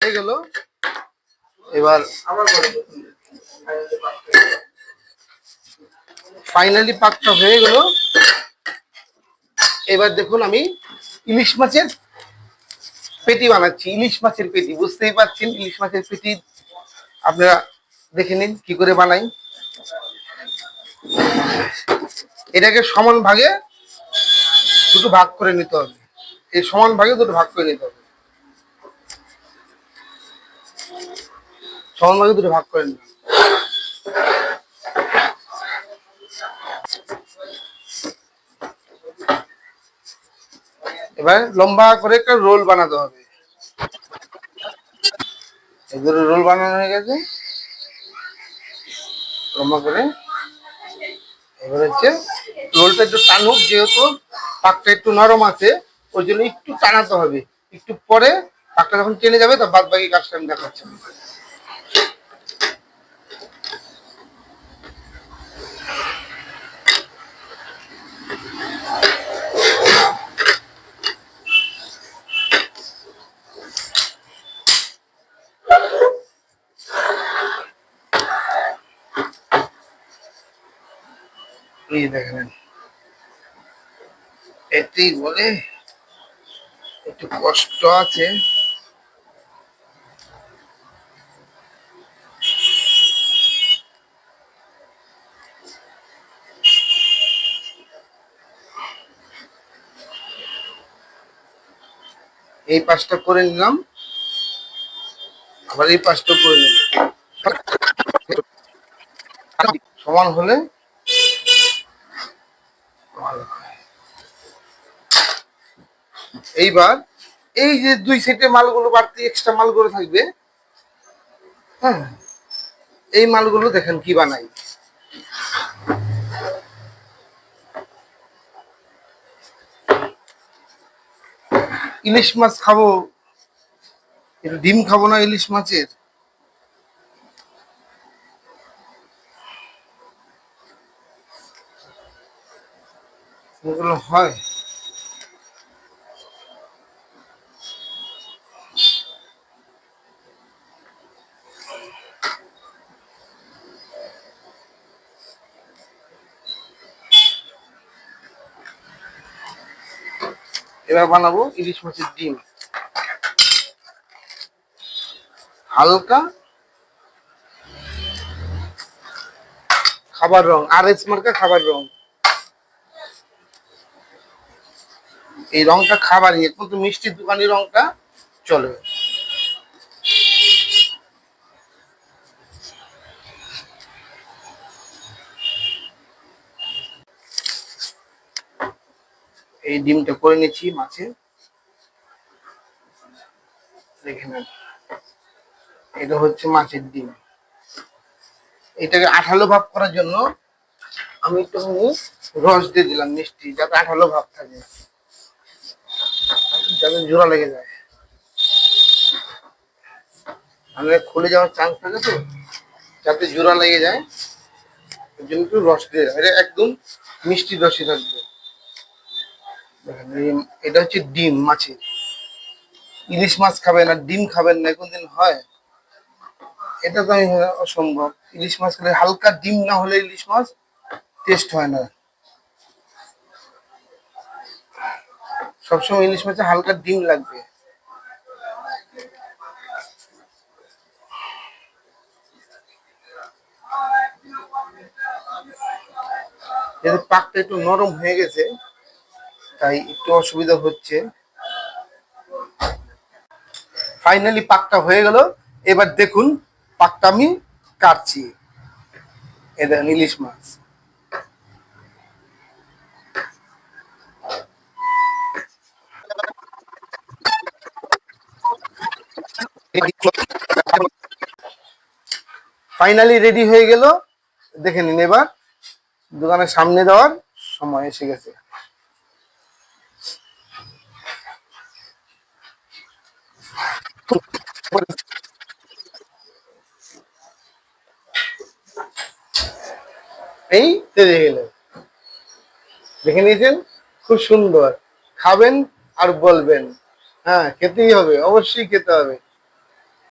হয়ে গেল। এবার ফাইনালি পাকটা হয়ে গেল। এবার দেখুন আমি ইলিশ মাছের পেটি বানাচ্ছি। ইলিশ মাছের পেটি, বুঝতেই পারছেন ইলিশ মাছের পেটি আপনারা দেখে নিন কি করে বানাই। এটাকে সমান ভাগে দুটো ভাগ করে নিতে হবে। এই সমান ভাগে দুটো ভাগ করে নিতে হবে। সমান ভাগে দুটো ভাগ করে নিতে হবে। এবার লম্বা করে একটা রোল বানাতে হবে। এগুলো রোল বানানো হয়ে গেছে লম্বা করে। এবার হচ্ছে রোলটা একটু টানুক, যেহেতু পাকটা একটু নরম আছে ওই জন্য একটু টানাতে হবে। একটু পরে পাকটা যখন টেনে যাবে তখন বাদ বাকি কাজটা আমি দেখাচ্ছি। এই দেখেন, এতেই বলে একটু কষ্ট আছে। এই পাশটা করে নিলাম, আবার এই পাশটা করে নিলাম। সমান হলে ভালো হয়। এইবার এই যে দুই সেটে মালগুলো বাড়তি এক্সট্রা মালগুলো থাকবে, হ্যাঁ, এই মালগুলো দেখেন কি বানাই। ইলিশ মাছ খাবো, একটু ডিম খাবো না ইলিশ মাছের? এগুলো হয়। এবার বানাবো ইলিশ মাছের ডিম। হালকা খাবার রং, আর এস মার্কা খাবার রং। এই রংটা খাবারই, কিন্তু মিষ্টির দোকানি রংটা চলে। এই ডিমটা করে নিচ্ছি মাছে, দেখে নেন। এটা হচ্ছে মাছের ডিম। এটাকে আঠালো ভাব করার জন্য আমি একটু রস দিয়ে দিলাম মিষ্টি, যাতে আঠালো ভাব থাকে, যাতে জোড়া লেগে যায়। মানে খুলে যাওয়ার চান্স থাকে, তো যাতে জোড়া লেগে যায় ওই জন্য একটু রস দিয়ে দিলাম। এটা একদম মিষ্টি রসই থাকবে। দেখেন এটা হচ্ছে ডিম মাছের। ইলিশ মাছ খাবেন আর ডিম খাবেন না, কোনদিন হয়? এটা তো আমি অসম্ভব। ইলিশ মাছ খেলে হালকা ডিম না হলে ইলিশ মাছ টেস্ট হয় না। সবসময় ইলিশ মাছে হালকা ডিম লাগবে। যেহেতু পাকটা একটু নরম হয়ে গেছে তাই একটু অসুবিধা হচ্ছে। ফাইনালি পাকটা হয়ে গেল। এবার দেখুন পাকটা আমি কাটছি। এ দেখেন ইলিশ মাছ। ফাইনালি রেডি হয়ে গেল, দেখে নিন। এবার দোকানের সামনে দেওয়ার সময় এসে গেছে। এই তৈরি গেল, দেখে নিয়েছেন, খুব সুন্দর। খাবেন আর বলবেন। হ্যাঁ, খেতেই হবে, অবশ্যই খেতে হবে।